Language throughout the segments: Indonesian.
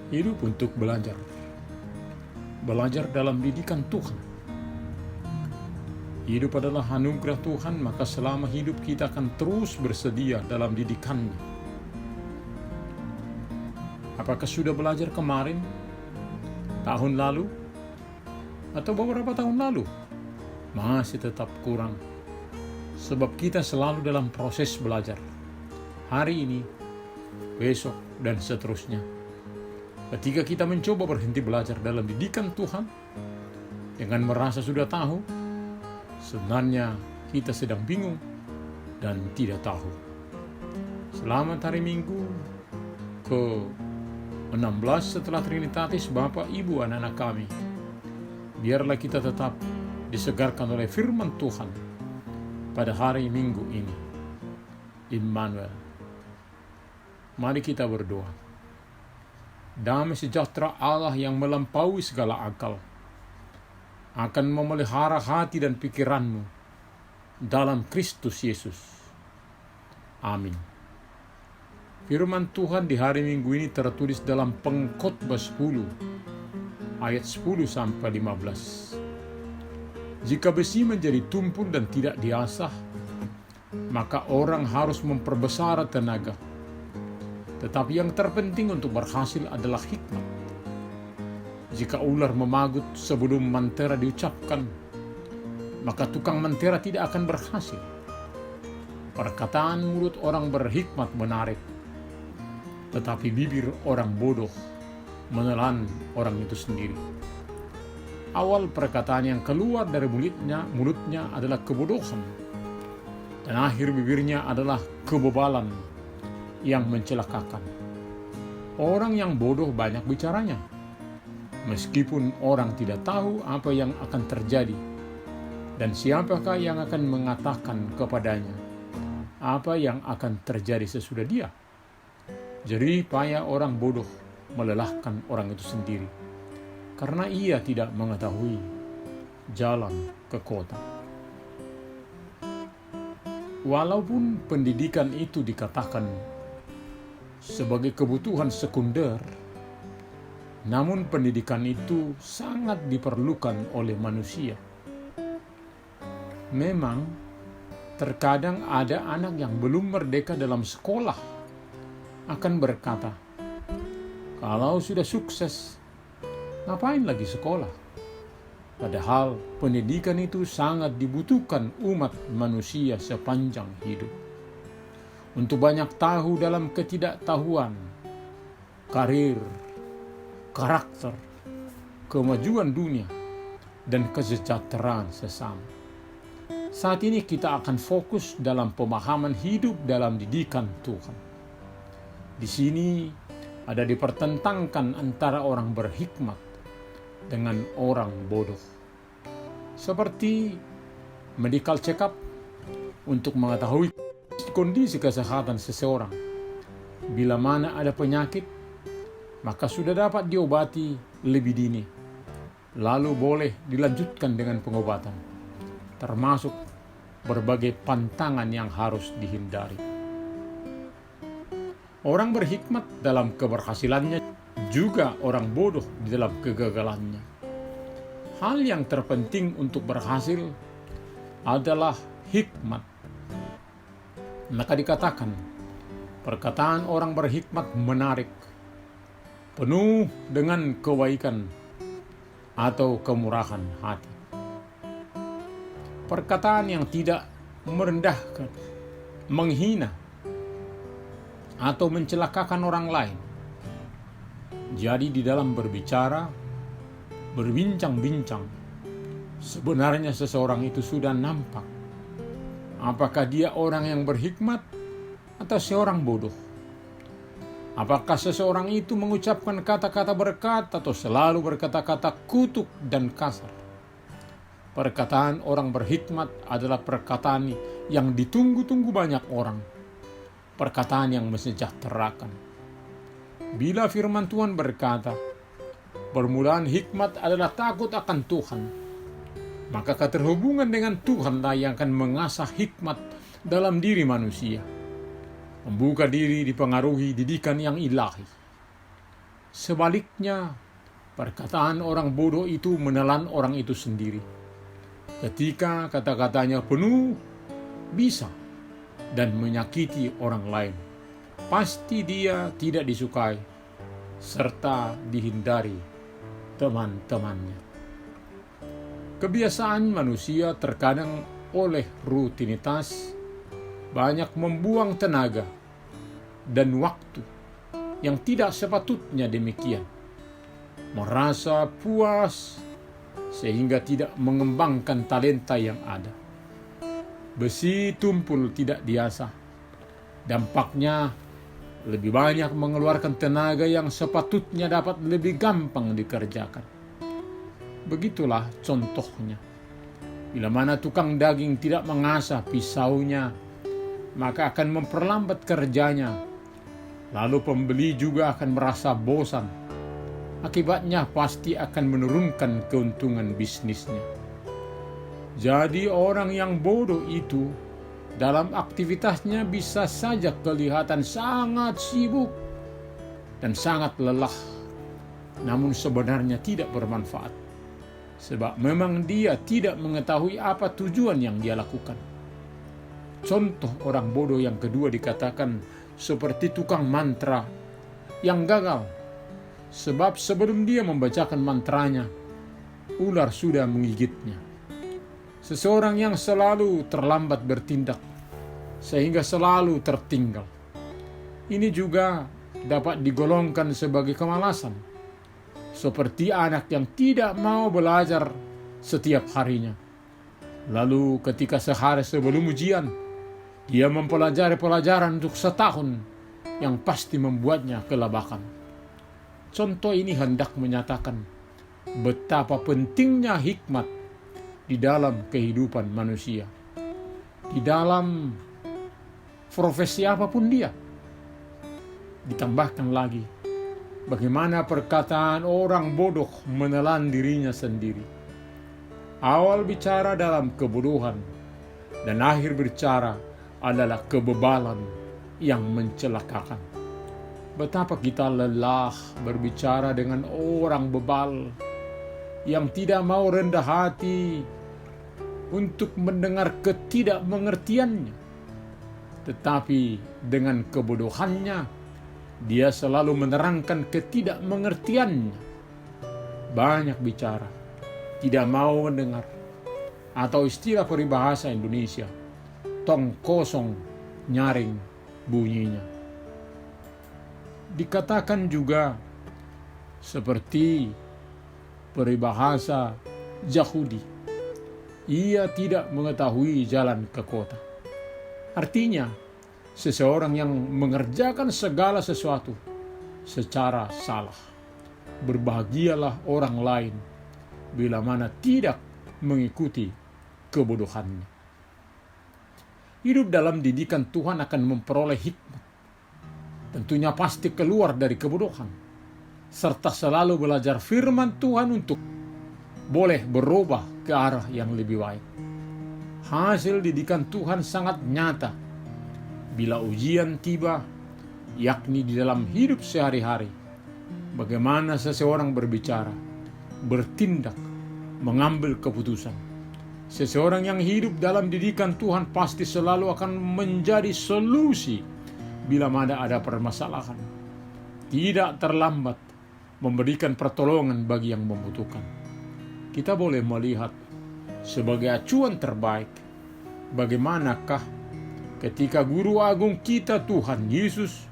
Hidup untuk belajar. Belajar dalam didikan Tuhan. Hidup adalah anugerah Tuhan, maka selama hidup kita akan terus bersedia dalam didikannya. Apakah sudah belajar kemarin, tahun lalu, atau beberapa tahun lalu? Masih tetap kurang. Sebab kita selalu dalam proses belajar. Hari ini, besok, dan seterusnya. Ketika kita mencoba berhenti belajar dalam didikan Tuhan, dengan merasa sudah tahu, sebenarnya kita sedang bingung dan tidak tahu. Selamat hari Minggu ke-16 setelah Trinitatis Bapa, Ibu, anak-anak kami. Biarlah kita tetap disegarkan oleh firman Tuhan pada hari Minggu ini. Immanuel. Mari kita berdoa. Damai sejahtera Allah yang melampaui segala akal akan memelihara hati dan pikiranmu dalam Kristus Yesus. Amin. Firman Tuhan di hari Minggu ini tertulis dalam Pengkhotbah 10 ayat 10 sampai 15. Jika besi menjadi tumpul dan tidak diasah, maka orang harus memperbesar tenaga. Tetapi yang terpenting untuk berhasil adalah hikmat. Jika ular memagut sebelum mantera diucapkan, maka tukang mantera tidak akan berhasil. Perkataan mulut orang berhikmat menarik, tetapi bibir orang bodoh menelan orang itu sendiri. Awal perkataan yang keluar dari mulutnya adalah kebodohan, dan akhir bibirnya adalah kebebalan yang mencelakakan. Orang yang bodoh banyak bicaranya, meskipun orang tidak tahu apa yang akan terjadi dan siapakah yang akan mengatakan kepadanya apa yang akan terjadi sesudah dia. Jerih payah orang bodoh melelahkan orang itu sendiri, karena ia tidak mengetahui jalan ke kota. Walaupun pendidikan itu dikatakan sebagai kebutuhan sekunder, namun pendidikan itu sangat diperlukan oleh manusia. Memang, terkadang ada anak yang belum merdeka dalam sekolah akan berkata, kalau sudah sukses, ngapain lagi sekolah? Padahal pendidikan itu sangat dibutuhkan umat manusia sepanjang hidup. Untuk banyak tahu dalam ketidaktahuan, karir, karakter, kemajuan dunia, dan kesejahteraan sesama. Saat ini kita akan fokus dalam pemahaman hidup dalam didikan Tuhan. Di sini ada dipertentangkan antara orang berhikmat dengan orang bodoh. Seperti medical check-up untuk mengetahui kondisi kesehatan seseorang. Bila mana ada penyakit, maka sudah dapat diobati lebih dini. Lalu boleh dilanjutkan dengan pengobatan, termasuk berbagai pantangan yang harus dihindari. Orang berhikmat dalam keberhasilannya, juga orang bodoh di dalam kegagalannya. Hal yang terpenting untuk berhasil adalah hikmat. Maka dikatakan, perkataan orang berhikmat menarik, penuh dengan kebaikan atau kemurahan hati. Perkataan yang tidak merendahkan, menghina, atau mencelakakan orang lain. Jadi di dalam berbicara, berbincang-bincang, sebenarnya seseorang itu sudah nampak apakah dia orang yang berhikmat atau seorang bodoh. Apakah seseorang itu mengucapkan kata-kata berkat atau selalu berkata-kata kutuk dan kasar. Perkataan orang berhikmat adalah perkataan yang ditunggu-tunggu banyak orang. Perkataan yang mensejahterakan. Bila firman Tuhan berkata, permulaan hikmat adalah takut akan Tuhan, maka keterhubungan dengan Tuhanlah yang akan mengasah hikmat dalam diri manusia, membuka diri dipengaruhi didikan yang ilahi. Sebaliknya, perkataan orang bodoh itu menelan orang itu sendiri. Ketika kata-katanya penuh bisa dan menyakiti orang lain, pasti dia tidak disukai serta dihindari teman-temannya. Kebiasaan manusia terkadang oleh rutinitas banyak membuang tenaga dan waktu yang tidak sepatutnya demikian. Merasa puas sehingga tidak mengembangkan talenta yang ada. Besi tumpul tidak diasah. Dampaknya lebih banyak mengeluarkan tenaga yang sepatutnya dapat lebih gampang dikerjakan. Begitulah contohnya. Bila mana tukang daging tidak mengasah pisaunya, maka akan memperlambat kerjanya. Lalu pembeli juga akan merasa bosan. Akibatnya pasti akan menurunkan keuntungan bisnisnya. Jadi orang yang bodoh itu dalam aktivitasnya bisa saja kelihatan sangat sibuk dan sangat lelah, namun sebenarnya tidak bermanfaat. Sebab memang dia tidak mengetahui apa tujuan yang dia lakukan. Contoh orang bodoh yang kedua dikatakan seperti tukang mantra yang gagal. Sebab sebelum dia membacakan mantranya, ular sudah menggigitnya. Seseorang yang selalu terlambat bertindak, sehingga selalu tertinggal. Ini juga dapat digolongkan sebagai kemalasan. Seperti anak yang tidak mau belajar setiap harinya. Lalu ketika sehari sebelum ujian, dia mempelajari pelajaran untuk setahun yang pasti membuatnya kelabakan. Contoh ini hendak menyatakan betapa pentingnya hikmat di dalam kehidupan manusia. Di dalam profesi apapun dia. Ditambahkan lagi, bagaimana perkataan orang bodoh menelan dirinya sendiri. Awal bicara dalam kebodohan dan akhir bicara adalah kebebalan yang mencelakakan. Betapa kita lelah berbicara dengan orang bebal yang tidak mau rendah hati untuk mendengar ketidakmengertiannya. Tetapi dengan kebodohannya, dia selalu menerangkan ketidakmengertiannya. Banyak bicara, tidak mau mendengar, atau istilah peribahasa Indonesia, tong kosong nyaring bunyinya. Dikatakan juga seperti peribahasa Yahudi, ia tidak mengetahui jalan ke kota. Artinya, seseorang yang mengerjakan segala sesuatu secara salah. Berbahagialah orang lain bila mana tidak mengikuti kebodohannya. Hidup dalam didikan Tuhan akan memperoleh hikmat. Tentunya pasti keluar dari kebodohan. Serta selalu belajar firman Tuhan untuk boleh berubah ke arah yang lebih baik. Hasil didikan Tuhan sangat nyata. Bila ujian tiba, yakni di dalam hidup sehari-hari. Bagaimana seseorang berbicara, bertindak, mengambil keputusan. Seseorang yang hidup dalam didikan Tuhan pasti selalu akan menjadi solusi bila mana ada permasalahan. Tidak terlambat memberikan pertolongan bagi yang membutuhkan. Kita boleh melihat sebagai acuan terbaik bagaimanakah ketika Guru Agung kita Tuhan Yesus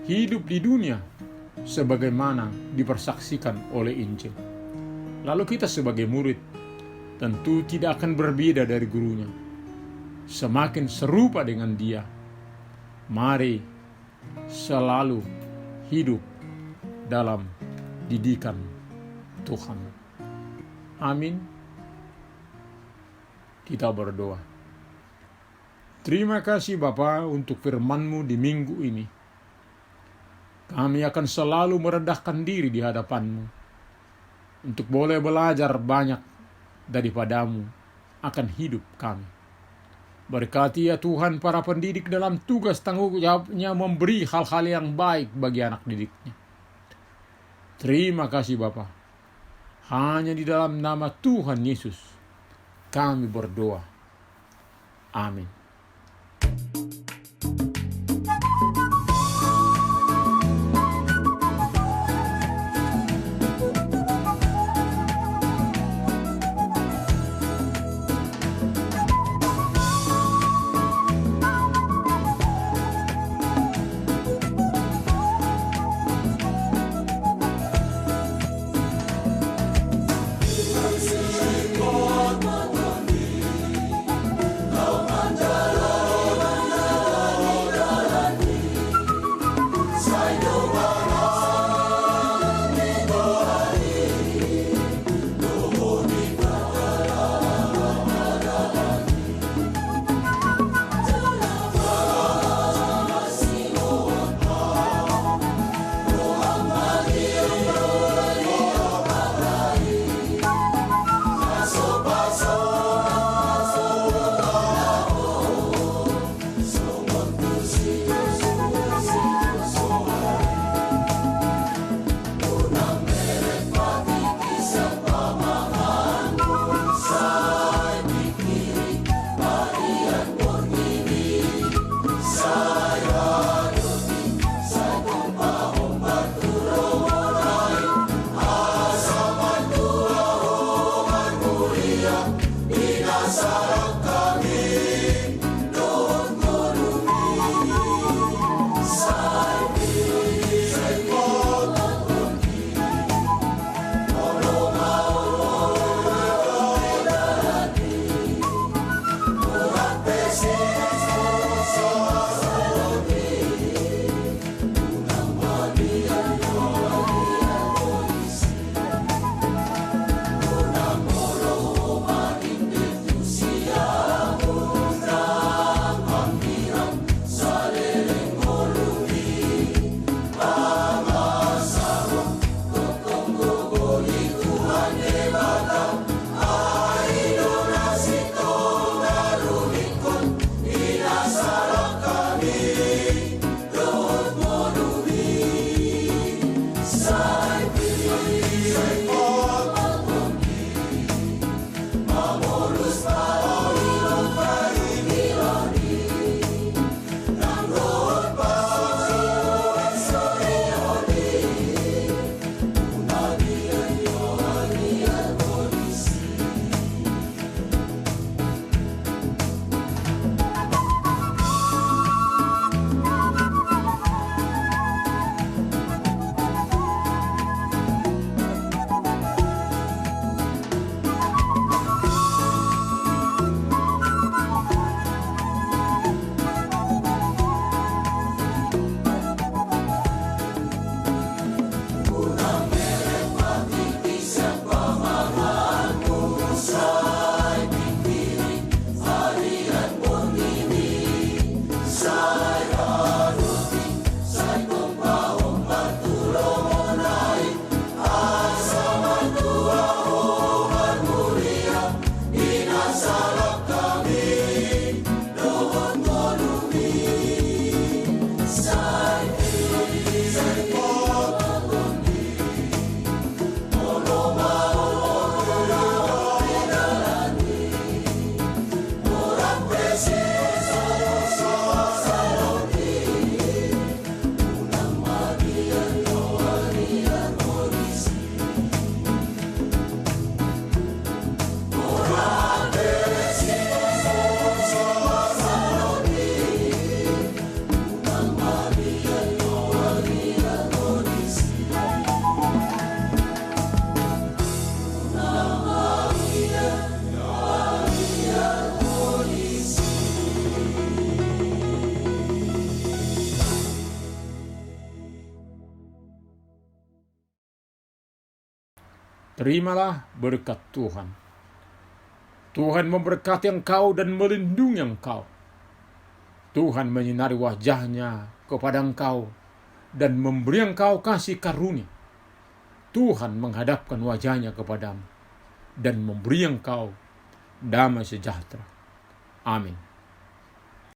hidup di dunia sebagaimana dipersaksikan oleh Injil. Lalu kita sebagai murid tentu tidak akan berbeda dari gurunya. Semakin serupa dengan dia. Mari selalu hidup dalam didikan Tuhan. Amin. Kita berdoa. Terima kasih Bapa untuk firman-Mu di minggu ini. Kami akan selalu merendahkan diri di hadapan-Mu untuk boleh belajar banyak daripada-Mu akan hidup kami. Berkati ya Tuhan para pendidik dalam tugas tanggung jawabnya memberi hal-hal yang baik bagi anak didiknya. Terima kasih Bapa. Hanya di dalam nama Tuhan Yesus kami berdoa. Amin. Terimalah berkat Tuhan. Tuhan memberkati engkau dan melindungi engkau. Tuhan menyinari wajahnya kepada engkau dan memberi engkau kasih karunia. Tuhan menghadapkan wajahnya kepadamu dan memberi engkau damai sejahtera. Amin.